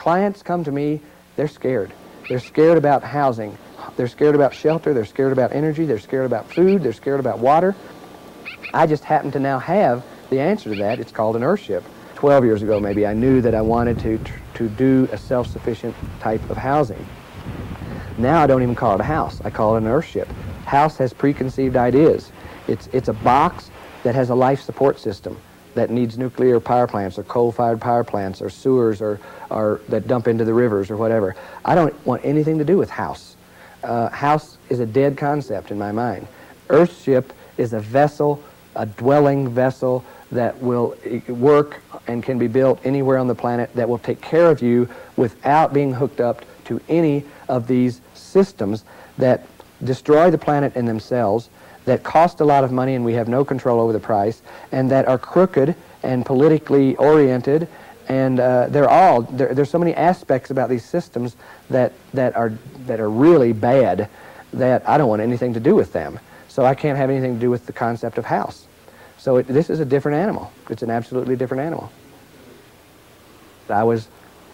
clients come to me, they're scared. They're scared about housing. They're scared about shelter. They're scared about energy. They're scared about food. They're scared about water. I just happen to now have the answer to that. It's called an Earthship. 12 years ago, maybe, I knew that I wanted to do a self-sufficient type of housing. Now I don't even call it a house. I call it an Earthship. House has preconceived ideas. It's a box that has a life support system that needs nuclear power plants or coal-fired power plants or sewers or that dump into the rivers or whatever. I don't want anything to do with house. House is a dead concept in my mind. Earthship is a vessel, a dwelling vessel that will work and can be built anywhere on the planet, that will take care of you without being hooked up to any of these systems that destroy the planet in themselves, that cost a lot of money and we have no control over the price, and that are crooked and politically oriented, and there's so many aspects about these systems that are really bad that I don't want anything to do with them. So I can't have anything to do with the concept of house. So this is a different animal. It's an absolutely different animal. I was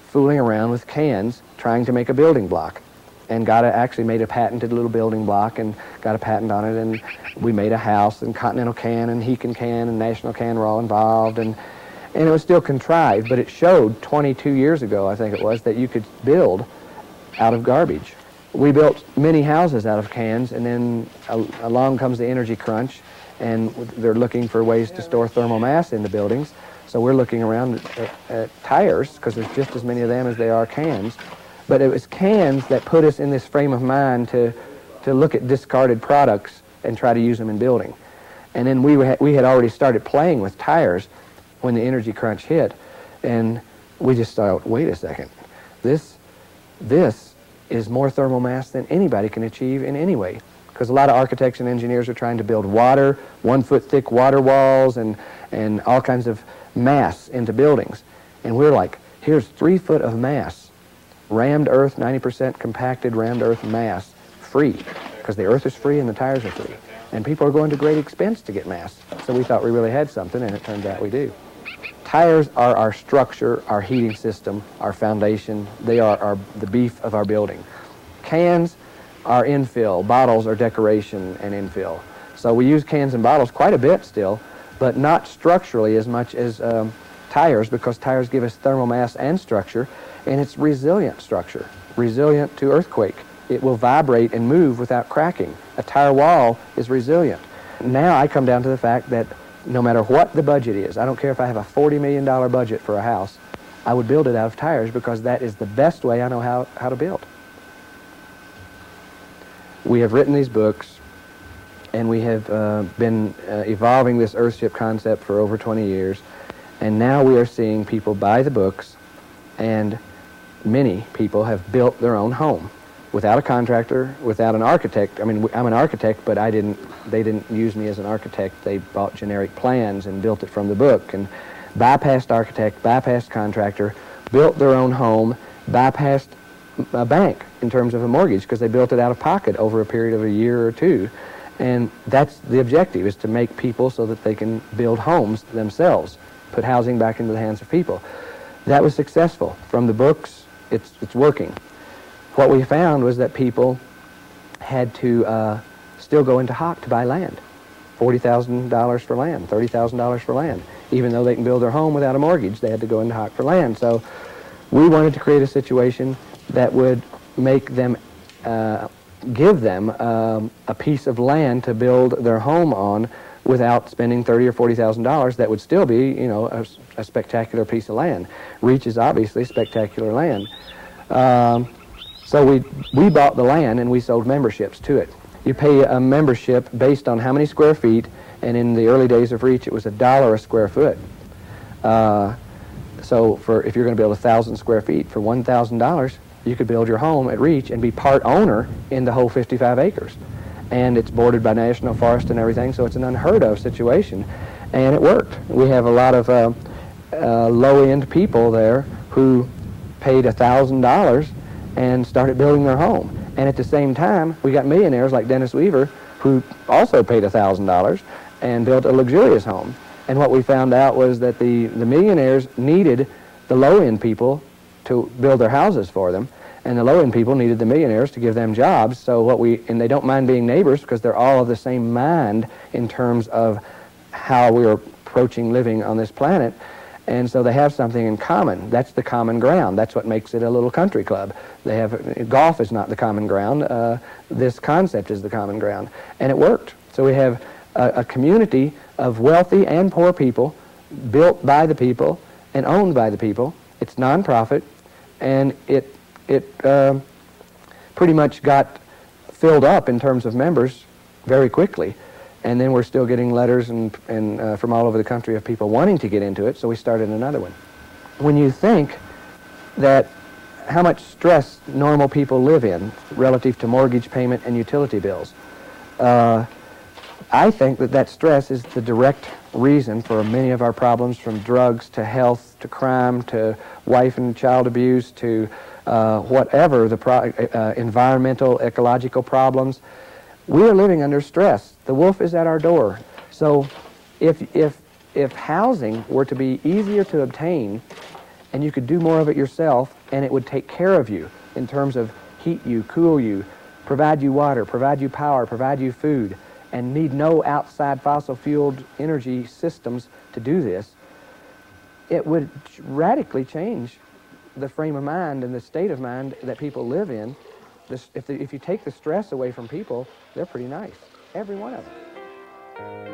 fooling around with cans trying to make a building block, and actually made a patented little building block and got a patent on it, and we made a house, and Continental Can and Hekin Can and National Can were all involved, and it was still contrived, but it showed 22 years ago, I think it was, that you could build out of garbage. We built many houses out of cans, and then along comes the energy crunch, and they're looking for ways to store thermal mass in the buildings. So we're looking around at tires, because there's just as many of them as there are cans. But it was cans that put us in this frame of mind to look at discarded products and try to use them in building. And then we had already started playing with tires when the energy crunch hit, and we just thought, wait a second, this is more thermal mass than anybody can achieve in any way. Because a lot of architects and engineers are trying to build 1 foot thick water walls and all kinds of mass into buildings. And we're like, here's 3 foot of mass, rammed earth, 90% compacted rammed earth mass, free. Because the earth is free and the tires are free. And people are going to great expense to get mass. So we thought we really had something, and it turns out we do. Tires are our structure, our heating system, our foundation. They are the beef of our building. Cans are infill. Bottles are decoration and infill. So we use cans and bottles quite a bit still, but not structurally as much as tires, because tires give us thermal mass and structure, and it's resilient structure, resilient to earthquake. It will vibrate and move without cracking. A tire wall is resilient. Now I come down to the fact that no matter what the budget is, I don't care if I have a $40 million budget for a house, I would build it out of tires, because that is the best way I know how to build. We have written these books, and we have been evolving this Earthship concept for over 20 years, and now we are seeing people buy the books, and many people have built their own home without a contractor, without an architect. I mean, I'm an architect, but they didn't use me as an architect. They bought generic plans and built it from the book, and bypassed architect, bypassed contractor, built their own home, bypassed a bank in terms of a mortgage, because they built it out of pocket over a period of a year or two. And that's the objective, is to make people so that they can build homes themselves, put housing back into the hands of people. That was successful. From the books, it's working. What we found was that people had to still go into hock to buy land. $40,000 for land, $30,000 for land. Even though they can build their home without a mortgage, they had to go into hock for land. So we wanted to create a situation that would make them, give them a piece of land to build their home on without spending $30,000 or $40,000. That would still be, you know, a spectacular piece of land. Reach is obviously spectacular land. So we bought the land and we sold memberships to it. You pay a membership based on how many square feet, and in the early days of Reach, it was $1 a square foot. So if you're going to build 1,000 square feet for $1,000, you could build your home at Reach and be part owner in the whole 55 acres. And it's bordered by national forest and everything, so it's an unheard of situation. And it worked. We have a lot of low-end people there who paid $1,000 and started building their home. And at the same time, we got millionaires like Dennis Weaver who also paid $1,000 and built a luxurious home. And what we found out was that the millionaires needed the low-end people to build their houses for them, and the low-end people needed the millionaires to give them jobs. So and they don't mind being neighbors because they're all of the same mind in terms of how we're approaching living on this planet. And so they have something in common. That's the common ground. That's what makes it a little country club. Golf is not the common ground. This concept is the common ground. And it worked. So we have a community of wealthy and poor people built by the people and owned by the people. It's nonprofit, and it pretty much got filled up in terms of members very quickly. And then we're still getting letters and from all over the country of people wanting to get into it, so we started another one. When you think that how much stress normal people live in relative to mortgage payment and utility bills, I think that stress is the direct reason for many of our problems, from drugs to health to crime to wife and child abuse to whatever the environmental, ecological problems. We are living under stress. The wolf is at our door. So if housing were to be easier to obtain and you could do more of it yourself, and it would take care of you in terms of heat you, cool you, provide you water, provide you power, provide you food, and need no outside fossil-fueled energy systems to do this, it would radically change the frame of mind and the state of mind that people live in. If you take the stress away from people, they're pretty nice, every one of them.